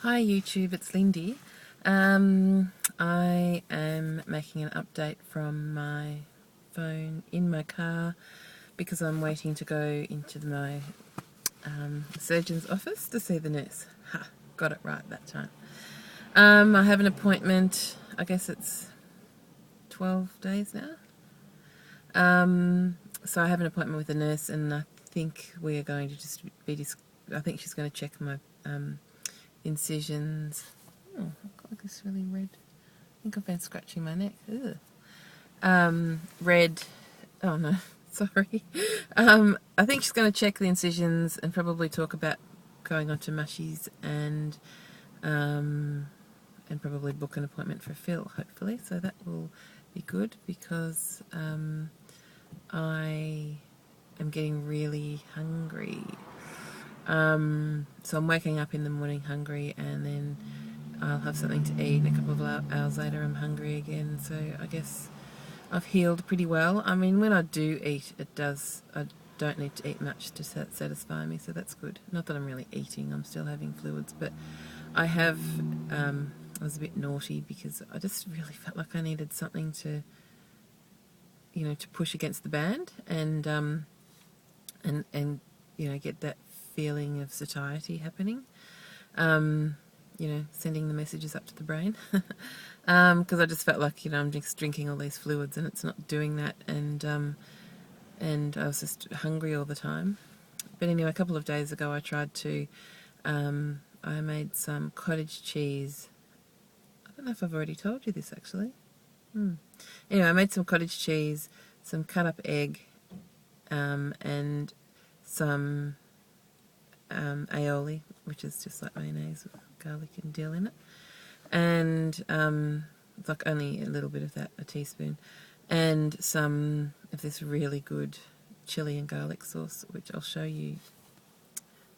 Hi YouTube, it's Lindy. I am making an update from my phone in my car because I'm waiting to go into my surgeon's office to see the nurse. Ha, got it right that time. I have an appointment, I guess it's 12 days now. So I have an appointment with the nurse and I think we are going to just be, I think she's going to check my incisions. Oh, I've got this really red. I think I've been scratching my neck. Red. Oh no, sorry. I think she's going to check the incisions and probably talk about going on to mushies and probably book an appointment for Phil, hopefully. So that will be good because I am getting really hungry. So I'm waking up in the morning hungry and then I'll have something to eat, and a couple of hours later I'm hungry again. So I guess I've healed pretty well. I mean, when I do eat, I don't need to eat much to satisfy me, so that's good. Not that I'm really eating, I'm still having fluids, but I was a bit naughty because I just really felt like I needed something to, to push against the band and get that feeling of satiety happening. Sending the messages up to the brain. Because I just felt like, I'm just drinking all these fluids and it's not doing that. And I was just hungry all the time. But anyway, a couple of days ago I tried to, I made some cottage cheese. I don't know if I've already told you this actually. Anyway, I made some cottage cheese, some cut up egg, and some aioli, which is just like mayonnaise with garlic and dill in it, and like only a little bit of that, a teaspoon, and some of this really good chili and garlic sauce, which I'll show you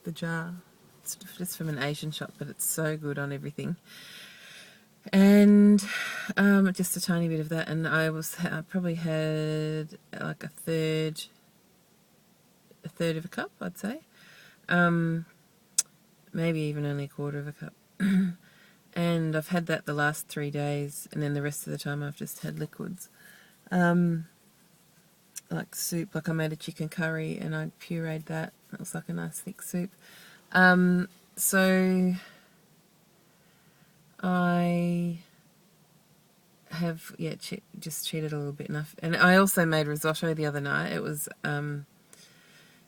the jar. It's just from an Asian shop, but it's so good on everything. And just a tiny bit of that, and I probably had like a third of a cup, I'd say. Maybe even only a quarter of a cup. And I've had that the last 3 days, and then the rest of the time I've just had liquids. Like soup, like I made a chicken curry and I pureed that. It was like a nice thick soup. So I have, just cheated a little bit enough. And I also made risotto the other night. It was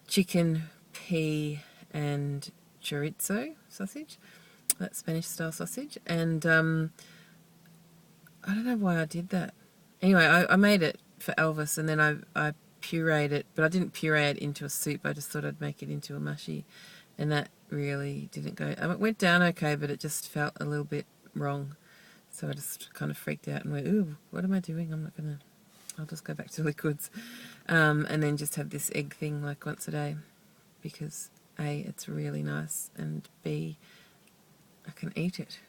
chicken, pea, and chorizo sausage, that Spanish style sausage. And I don't know why I did that. Anyway, I made it for Elvis, and then I pureed it, but I didn't puree it into a soup. I just thought I'd make it into a mushy, and that really didn't go. It went down okay, but it just felt a little bit wrong. So I just kind of freaked out and went, ooh, what am I doing? I'll just go back to liquids. And then just have this egg thing like once a day because A, it's really nice, and B, I can eat it.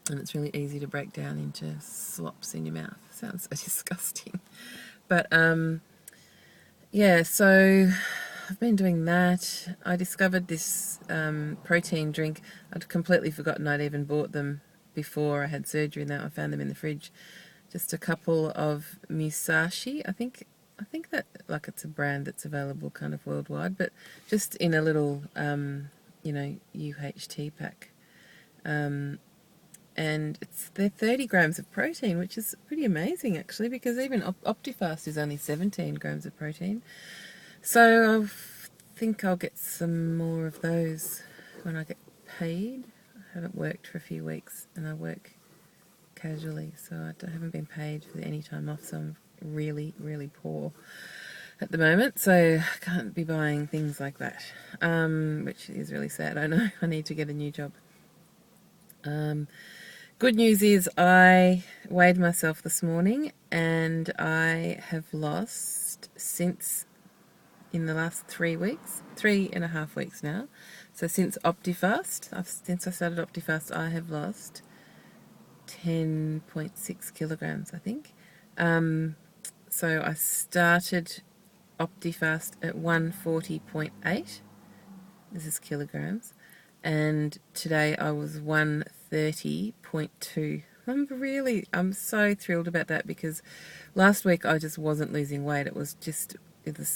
And it's really easy to break down into slops in your mouth. Sounds so disgusting. But so I've been doing that. I discovered this protein drink. I'd completely forgotten I'd even bought them before I had surgery, and now I found them in the fridge. Just a couple of Musashi, I think that, like, it's a brand that's available kind of worldwide, but just in a little UHT pack. And they're 30 grams of protein, which is pretty amazing actually, because even Optifast is only 17 grams of protein. So I think I'll get some more of those when I get paid. I haven't worked for a few weeks, and I work casually, so I haven't been paid for any time off, so I'm really, really poor at the moment, so I can't be buying things like that, which is really sad. I know I need to get a new job. Good news is I weighed myself this morning and I have lost, since in the last 3 weeks, 3.5 weeks now. So since Optifast, since I started Optifast, I have lost 10.6 kilograms, I think. So I started Optifast at 140.8. This is kilograms. and today I was 130.2. I'm so thrilled about that, because last week I just wasn't losing weight. It was just,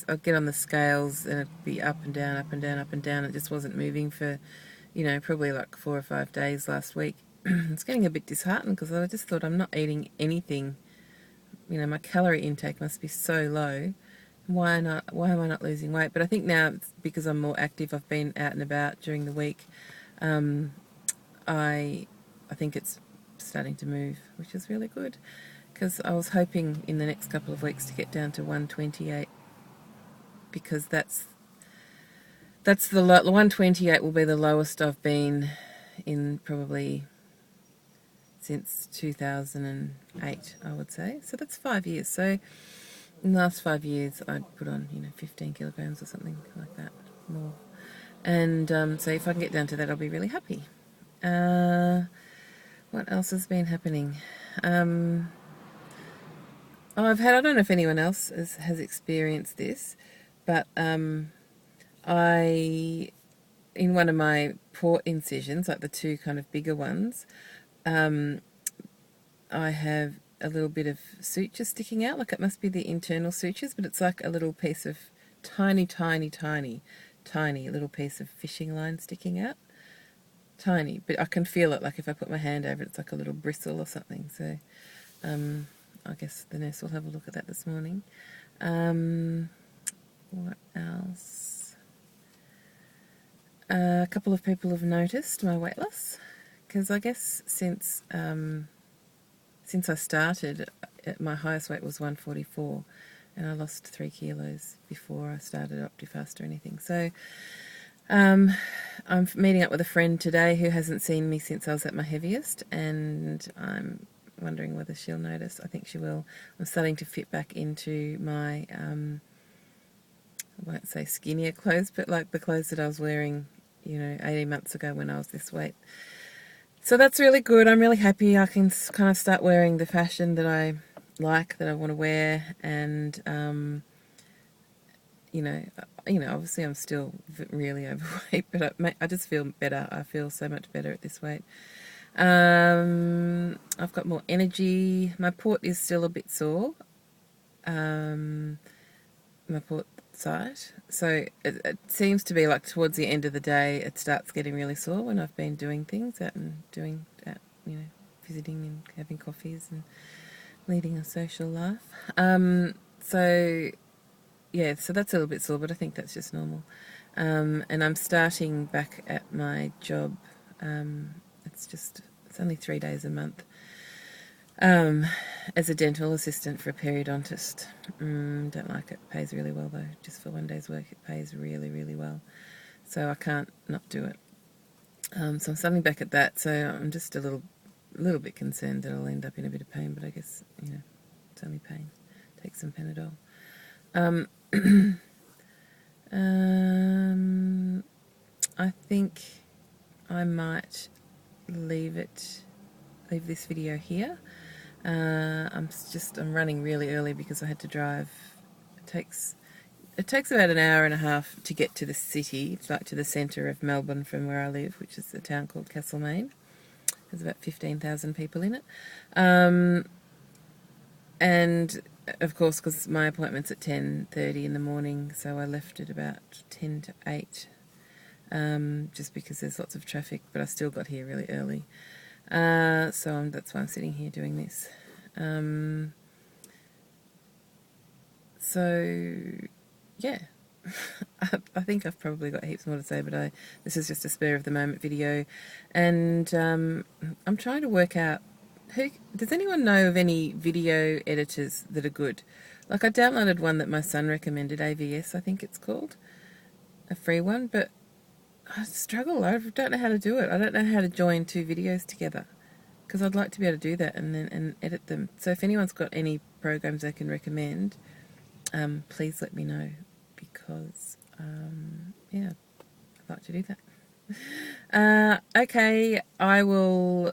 I'd get on the scales and it'd be up and down, up and down, up and down. It just wasn't moving for, probably like 4 or 5 days last week. It's getting a bit disheartened, because I just thought, I'm not eating anything. My calorie intake must be so low. Why not? Why am I not losing weight? But I think now it's because I'm more active. I've been out and about during the week. I think it's starting to move, which is really good, because I was hoping in the next couple of weeks to get down to 128, because that's the 128 will be the lowest I've been in probably since 2008, I would say. So that's 5 years. So in the last 5 years, I'd put on 15 kilograms or something like that, more. And so if I can get down to that, I'll be really happy. What else has been happening? I don't know if anyone else has experienced this, but in one of my port incisions, like the two kind of bigger ones, I have a little bit of suture sticking out. Like, it must be the internal sutures, but it's like a little piece of tiny little piece of fishing line sticking out. Tiny, but I can feel it. Like, if I put my hand over it, it's like a little bristle or something. So I guess the nurse will have a look at that this morning. What else? A couple of people have noticed my weight loss, because I guess since I started, my highest weight was 144, and I lost 3 kilos before I started Optifast or anything. So I'm meeting up with a friend today who hasn't seen me since I was at my heaviest, and I'm wondering whether she'll notice. I think she will. I'm starting to fit back into my, I won't say skinnier clothes, but like the clothes that I was wearing, 18 months ago when I was this weight. So that's really good. I'm really happy. I can kind of start wearing the fashion that I like, that I want to wear, and obviously I'm still really overweight, but I just feel better. I feel so much better at this weight. I've got more energy. My port is still a bit sore. My port side. So it seems to be like towards the end of the day, it starts getting really sore when I've been doing things visiting and having coffees and leading a social life. So that's a little bit sore, but I think that's just normal. And I'm starting back at my job. It's only 3 days a month. As a dental assistant for a periodontist. Don't like it. Pays really well though. Just for 1 day's work, it pays really, really well. So I can't not do it. So I'm starting back at that. So I'm just a little bit concerned that I'll end up in a bit of pain, but I guess, it's only pain. Take some Panadol. I think I might leave this video here. I'm running really early because I had to drive. It takes about an hour and a half to get to the city, like to the centre of Melbourne from where I live, which is a town called Castlemaine. There's about 15,000 people in it. And of course, because my appointment's at 10:30 in the morning, so I left at about 10 to 8, just because there's lots of traffic, but I still got here really early. So that's why I'm sitting here doing this. I think I've probably got heaps more to say, but this is just a spur of the moment video, and I'm trying to work out, does anyone know of any video editors that are good? Like, I downloaded one that my son recommended, AVS I think it's called, a free one, but I struggle. I don't know how to do it. I don't know how to join 2 videos together, because I'd like to be able to do that and edit them. So if anyone's got any programs they can recommend, please let me know, because I'd like to do that. Okay, I will.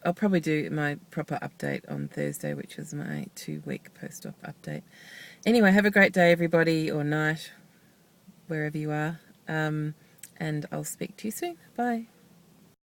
I'll probably do my proper update on Thursday, which is my 2-week post-op update. Anyway, have a great day, everybody, or night, wherever you are. and I'll speak to you soon. Bye.